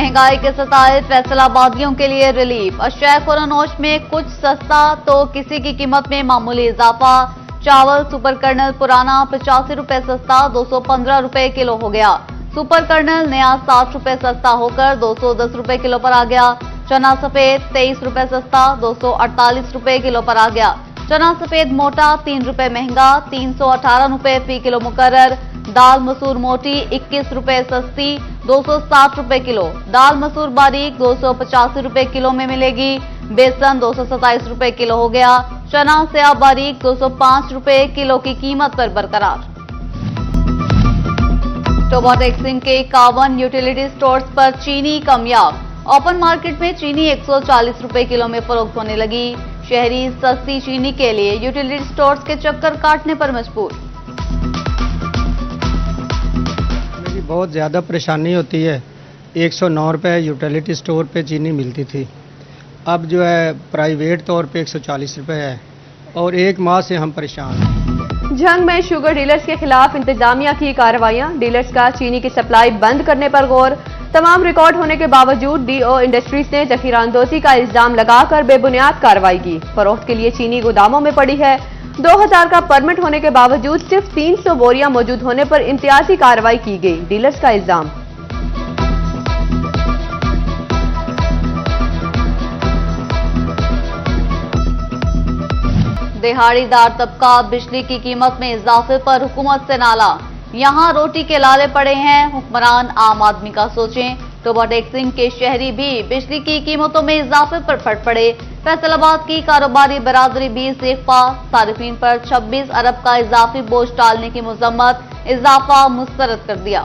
महंगाई के सताए फैसलाबादियों के लिए रिलीफ। अशय खुरानोश में कुछ सस्ता तो किसी की कीमत में मामूली इजाफा। चावल सुपर कर्नल पुराना 85 रुपए सस्ता 215 रुपए किलो हो गया। सुपर कर्नल नया 60 रुपए सस्ता होकर 210 रुपए किलो पर आ गया। चना सफेद 23 रुपए सस्ता 248 रुपए किलो पर आ गया। चना सफेद मोटा 3 रुपए महंगा 318 रुपए फी किलो मुकर्रर। दाल मसूर मोटी 21 रुपए सस्ती 260 रुपए किलो। दाल मसूर बारीक 285 रुपए किलो में मिलेगी। बेसन 227 रुपए किलो हो गया। चना सेया बारीक 205 रुपए किलो की कीमत पर बरकरार। टोबा टैक्सिंग के 51 यूटिलिटी स्टोर्स पर चीनी कामयाब। ओपन मार्केट में चीनी 140 रुपए किलो में फरोख्त होने लगी। शहरी सस्ती चीनी के लिए यूटिलिटी स्टोर्स के चक्कर काटने पर मजबूर। बहुत ज़्यादा परेशानी होती है। 109 रुपये यूटिलिटी स्टोर पे चीनी मिलती थी, अब जो है प्राइवेट तौर पे 140 रुपये है और 1 माह से हम परेशान हैं। जंग में शुगर डीलर्स के खिलाफ इंतजामिया की कार्रवाइयां। डीलर्स का चीनी की सप्लाई बंद करने पर गौर। तमाम रिकॉर्ड होने के बावजूद डीओ इंडस्ट्रीज ने जखीरांदोजी का इल्जाम लगाकर बेबुनियाद कार्रवाई की। फरोख्त के लिए चीनी गोदामों में पड़ी है। 2000 का परमिट होने के बावजूद सिर्फ 300 बोरियां मौजूद होने पर इम्तियाजी कार्रवाई की गई। डीलर्स का इल्जाम। दिहाड़ीदार तबका बिजली की कीमत में इजाफे पर हुकूमत से नाला। यहां रोटी के लाले पड़े हैं, हुक्मरान आम आदमी का सोचें। टोबा टैक्सिंग के शहरी भी बिजली की कीमतों में इजाफे पर फट पड़े। फैसलाबाद की कारोबारी बरादरी भी सेफा। सारिफीन पर 26 अरब का इजाफी बोझ टालने की मजम्मत। इजाफा मुस्तरद कर दिया।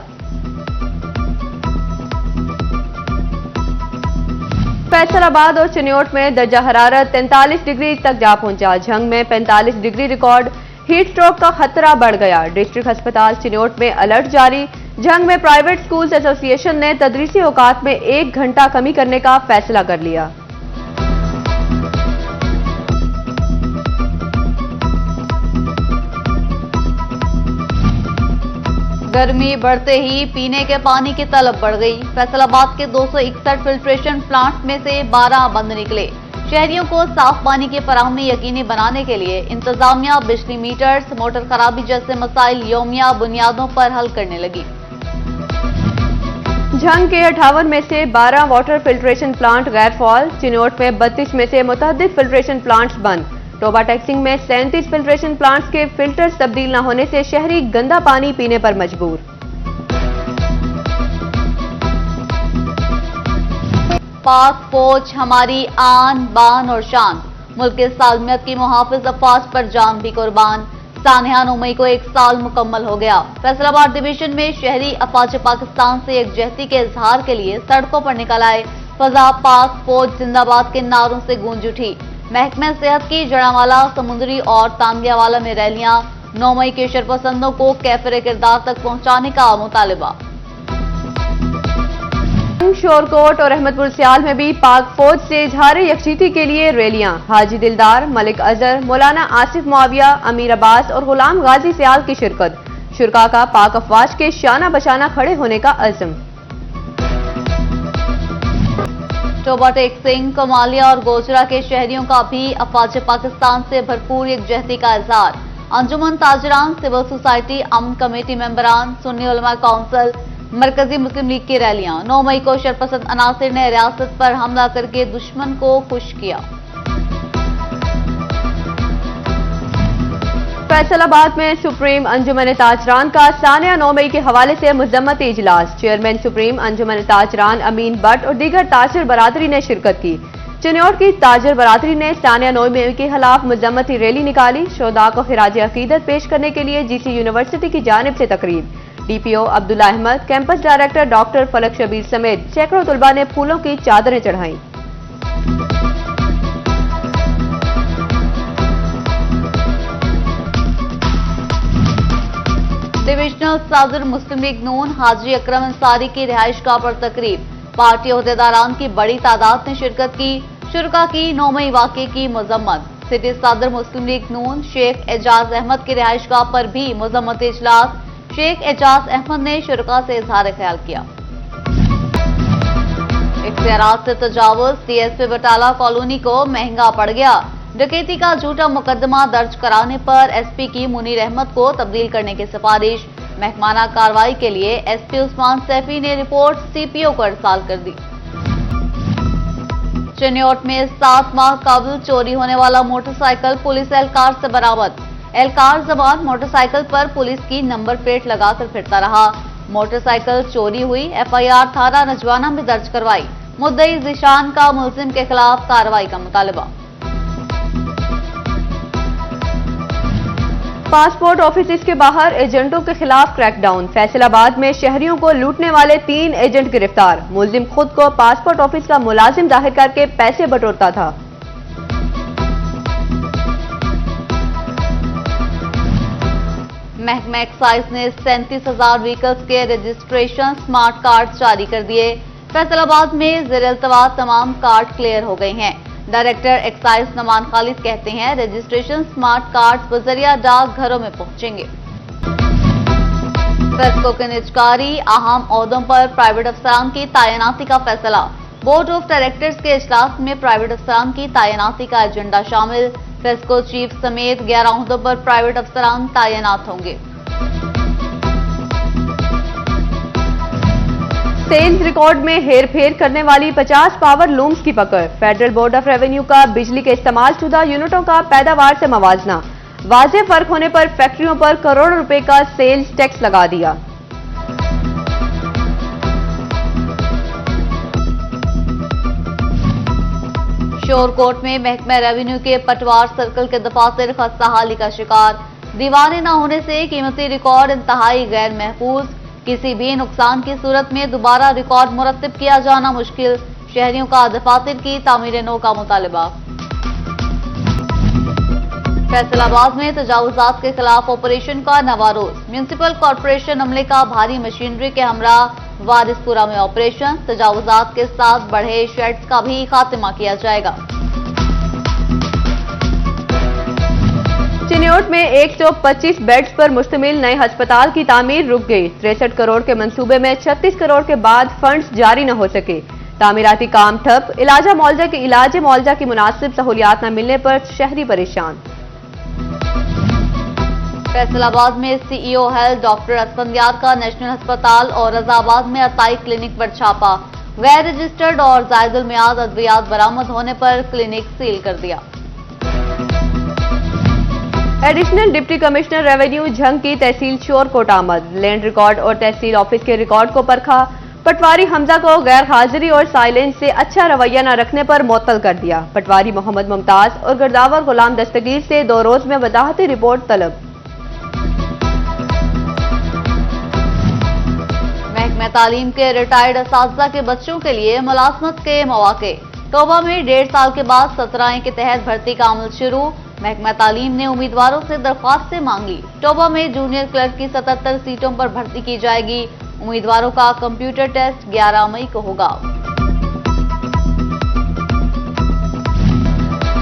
फैसलाबाद और चिन्योट में दर्जा हरारत 43 डिग्री तक जा पहुंचा। झंग में 45 डिग्री रिकॉर्ड। हीट स्ट्रोक का खतरा बढ़ गया। डिस्ट्रिक्ट अस्पताल चिन्योट में अलर्ट जारी। झंग में प्राइवेट स्कूल्स एसोसिएशन ने तदरीसी औकात में 1 घंटा कमी करने का फैसला कर लिया। गर्मी बढ़ते ही पीने के पानी की तलब बढ़ गई। फैसलाबाद के 261 फिल्ट्रेशन प्लांट्स में से 12 बंद निकले। शहरियों को साफ पानी की फराहमी यकीनी बनाने के लिए इंतजामिया बिजली मीटर्स, मोटर खराबी जैसे मसाइल यौमिया बुनियादों पर हल करने लगी। झंग के 58 में से 12 वाटर फिल्ट्रेशन प्लांट गैर फाल। चिन्योट में 32 में से मुतअद्दिद फिल्ट्रेशन प्लांट्स बंद। टोबा टैक्सिंग में 37 फिल्ट्रेशन प्लांट्स के फिल्टर्स तब्दील न होने से शहरी गंदा पानी पीने पर मजबूर। पाक फौज हमारी आन बान और शान। मुल्क के सालमियत की मुहाफिज अफवाज पर जान भी कुर्बान। सानिया 9 मई को 1 साल मुकम्मल हो गया। फैसलाबाद डिवीजन में शहरी अफवाज पाकिस्तान से एकजहती के इजहार के लिए सड़कों पर निकल आए। फजा पाक फौज जिंदाबाद के नारों से गूंज उठी। महकमा सेहत की जड़ावाला, समुद्री और तांगियावाला में रैलियां। 9 मई के शरपसंदों को कैफरे किरदार तक पहुंचाने का मुतालिबा। शोरकोट और अहमदपुर सियाल में भी पाक फौज से इजहार यकजहती के लिए रैलियां। हाजी दिलदार, मलिक अजहर, मौलाना आसिफ मुआविया, अमीर अब्बास और गुलाम गाजी सियाल की शिरकत। शुरका का पाक अफवाज के शाना बशाना खड़े होने का अज़्म। टोबा टैक्सिंग, कमालिया और गोजरा के शहरियों का भी अफवाज पाकिस्तान से भरपूर यकजहती का इजहार। अंजुमन ताजरान, सिविल सोसाइटी, अमन कमेटी मेंबरान, सुन्नी उलमा काउंसिल, मरकजी मुस्लिम लीग की रैलियां। 9 मई को शरपसंद अनासिर ने रियासत पर हमला करके दुश्मन को खुश किया। फैसलाबाद में सुप्रीम अंजुमन ताजरान का सानिया 9 मई के हवाले से मजम्मती इजलास। चेयरमैन सुप्रीम अंजुमन ताजरान अमीन भट्ट और दीगर ताजर बरादरी ने शिरकत की। चिन्योट की ताजर बरादरी ने सानिया 9 मई के खिलाफ मजम्मती रैली निकाली। शोदा को खिराज अकीदत पेश करने के लिए जीसी यूनिवर्सिटी की जानिब से तकरीब। DPO Abdullah Ahmad, campus director doctor Falak Shabbir समेत सैकड़ों तलबा ने फूलों की चादरें चढ़ाई। डिविजनल सदर मुस्लिम लीग नून हाजी अकरम अंसारी की रिहाइशगाह पर तकरीब। पार्टी अहदेदारान की बड़ी तादाद ने शिरकत की। शुरका की 9 मई वाक़े की मजम्मत। सिटी सदर मुस्लिम लीग नून शेख एजाज अहमद की रिहाइशगाह पर भी मजम्मती इजलास। शेख एजाज अहमद ने शुरका से इजहार ख्याल किया। इख्तियारात से तजावुज, डीएसपी बटाला कॉलोनी को महंगा पड़ गया। डकैती का झूठा मुकदमा दर्ज कराने पर एसपी की मुनीर अहमद को तब्दील करने की सिफारिश। महकमाना कार्रवाई के लिए एसपी उस्मान सैफी ने रिपोर्ट सीपीओ को इरसाल कर दी। चिन्योट में 7 माह कबल चोरी होने वाला मोटरसाइकिल पुलिस एहलकार से बरामद। एहलकार जवान मोटरसाइकिल पर पुलिस की नंबर प्लेट लगाकर फिरता रहा। मोटरसाइकिल चोरी हुई, एफआईआर थाना नजवाना में दर्ज करवाई। मुद्दई जिशान का मुलजिम के खिलाफ कार्रवाई का मुतालबा। पासपोर्ट ऑफिस के बाहर एजेंटों के खिलाफ क्रैकडाउन। फैसलाबाद में शहरियों को लूटने वाले 3 एजेंट गिरफ्तार। मुलजिम खुद को पासपोर्ट ऑफिस का मुलाजिम जाहिर करके पैसे बटोरता था। महकमा एक्साइज ने 37,000 व्हीकल्स के रजिस्ट्रेशन स्मार्ट कार्ड जारी कर दिए। फैसलाबाद में ज़ेर-इल्तवा तमाम कार्ड क्लियर हो गए हैं। डायरेक्टर एक्साइज नमान खालिद कहते हैं रजिस्ट्रेशन स्मार्ट कार्ड बजरिया डाक घरों में पहुंचेंगे। फेस्को के निजकारी अहम ओहदों पर प्राइवेट अफसरान की तैनाती का फैसला। बोर्ड ऑफ डायरेक्टर्स के इजलास में प्राइवेट अफसरान की तैनाती का एजेंडा शामिल। फेस्को चीफ समेत 11 ओहदों पर प्राइवेट अफसरान तैनात होंगे। सेल्स रिकॉर्ड में हेरफेर करने वाली 50 पावर लूम्स की पकड़। फेडरल बोर्ड ऑफ रेवेन्यू का बिजली के इस्तेमाल शुदा यूनिटों का पैदावार से मवाजना। वाज़ेह फर्क होने पर फैक्ट्रियों पर करोड़ों रुपए का सेल्स टैक्स लगा दिया। शोरकोट में महकमा रेवेन्यू के पटवार सर्कल के दफातर खस्ताहाली का शिकार। दीवाने न होने से कीमती रिकॉर्ड इंतहाई गैर महफूज। किसी भी नुकसान की सूरत में दोबारा रिकॉर्ड मुरत्तिब किया जाना मुश्किल। शहरियों का दफातर की तामीर नो का मुतालबा। फैसलाबाद में तजावुजात के खिलाफ ऑपरेशन का नवा रोज। म्यूनिसिपल कॉरपोरेशन अमले का भारी मशीनरी के हमरा वारिसपुरा में ऑपरेशन। तजावुजात के साथ बढ़े शेड्स का भी खात्मा किया जाएगा। चिन्योट में 125 बेड्स पर मुश्तमिल नए अस्पताल की तामीर रुक गई। 63 करोड़ के मंसूबे में 36 करोड़ के बाद फंड्स जारी न हो सके। तामीराती काम ठप। इलाज मौलजा की मुनासिब सहूलियात न मिलने पर शहरी परेशान। फैसलाबाद में सीईओ हेल्थ डॉक्टर असफंदियार का नेशनल अस्पताल और रजाबाद में अताई क्लिनिक पर छापा। गैर रजिस्टर्ड और जायदुल मियाद अद्वियात बरामद होने पर क्लिनिक सील कर दिया। Additional deputy commissioner revenue Jhang की तहसील शोरकोट आमद। लैंड रिकॉर्ड और तहसील ऑफिस के रिकॉर्ड को परखा। पटवारी हमजा को गैर हाजिरी और साइलेंस से अच्छा रवैया न रखने पर मुअत्तल कर दिया। पटवारी मोहम्मद मुमताज और गिरदावर गुलाम दस्तगीर से 2 रोज में वजाहती रिपोर्ट तलब। महकमा तालीम के रिटायर्ड असातिज़ा के बच्चों के लिए मुलाजमत के मौके। तोबा में 1.5 साल के बाद 17 के तहत भर्ती का अमल शुरू। महकमा तालीम ने उम्मीदवारों से दरख्वास्तें मांगी। तोबा में जूनियर क्लर्क की 77 सीटों पर भर्ती की जाएगी। उम्मीदवारों का कंप्यूटर टेस्ट 11 मई को होगा।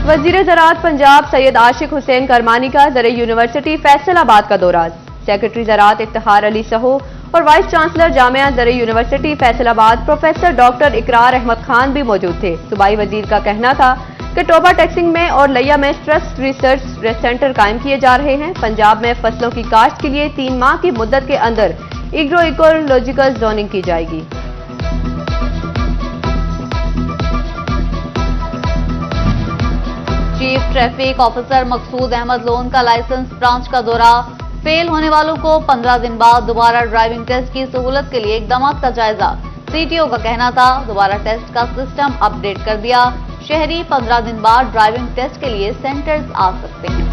वजीर ज़राअत पंजाब सैयद आशिक हुसैन करमानी का ज़र यूनिवर्सिटी फैसलाबाद का दौरा। सेक्रेटरी ज़राअत इफ्तिखार अली सहो और वाइस चांसलर जामिया ज़र यूनिवर्सिटी फैसलाबाद प्रोफेसर डॉक्टर इकरार अहमद खान भी मौजूद थे। सूबाई वजीर का कहना था कि टोबा टैक्सिंग में और लैया में ट्रस्ट रिसर्च सेंटर कायम किए जा रहे हैं। पंजाब में फसलों की काश्त के लिए 3 माह की मुद्दत के अंदर एग्रो इकोलॉजिकल जोनिंग की जाएगी। चीफ ट्रैफिक ऑफिसर मकसूद अहमद लोन का लाइसेंस ब्रांच का दौरा। फेल होने वालों को 15 दिन बाद दोबारा ड्राइविंग टेस्ट की सहूलत के लिए इकदाम का जायजा। सीटीओ का कहना था दोबारा टेस्ट का सिस्टम अपडेट कर दिया। शहरी 15 दिन बाद ड्राइविंग टेस्ट के लिए सेंटर्स आ सकते हैं।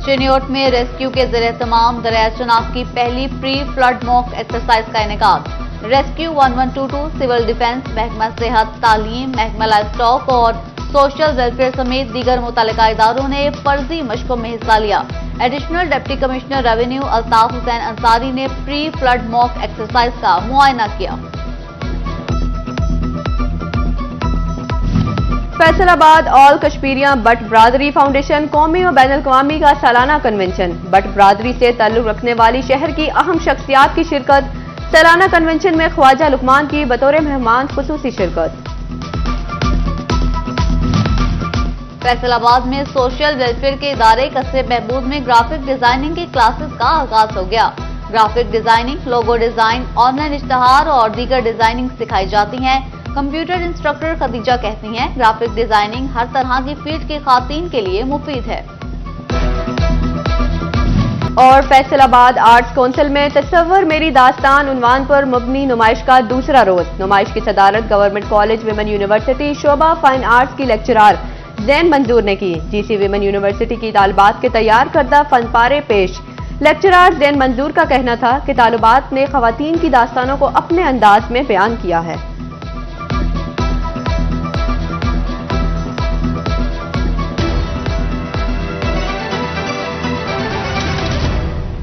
चिन्योट में रेस्क्यू के ज़रिए तमाम दरिया चनाब की पहली प्री फ्लड मॉक एक्सरसाइज का इनेकाद। रेस्क्यू 1122, सिविल डिफेंस, महकमा सेहत, तालीम, महकमा लाइफ स्टॉक और सोशल वेलफेयर समेत दीगर मुतल्लिका इदारों ने फर्जी मशकों में हिस्सा लिया। Additional deputy commissioner revenue Altaf Hussain Ansari ने प्री फ्लड मॉक एक्सरसाइज का मुआयना किया। फैसलाबाद ऑल कश्मीरियां बट बरादरी फाउंडेशन कौमी और बैनुल अक़वामी का सालाना कन्वेंशन। बट बरादरी से ताल्लुक रखने वाली शहर की अहम शख्सियात की शिरकत। सालाना कन्वेंशन में ख्वाजा लुकमान की बतौर मेहमान खुसूसी शिरकत। फैसलाबाद में सोशल वेलफेयर के इदारे कस्बे महमूद में ग्राफिक डिजाइनिंग की क्लासेस का आगाज हो गया। Graphic designing, logo design, online इश्तहार और दीगर डिजाइनिंग सिखाई जाती हैं। कंप्यूटर इंस्ट्रक्टर खदीजा कहती हैं, ग्राफिक डिजाइनिंग हर तरह की फील्ड की खातीन के लिए मुफीद है। और फैसलाबाद आर्ट्स काउंसिल में तस्वर मेरी दास्तान उन्वान पर मुबनी नुमाइश का दूसरा रोज। नुमाइश की सदारत गवर्नमेंट कॉलेज विमेन यूनिवर्सिटी शोबा फाइन आर्ट्स की लेक्चरार जैन मंजूर ने की। जीसी विमेन यूनिवर्सिटी की तालिबात के तैयार करदा फनपारे पेश। लेक्चरार जैन मंजूर का कहना था कि तालिबात ने खवातीन की दास्तानों को अपने अंदाज में बयान किया है।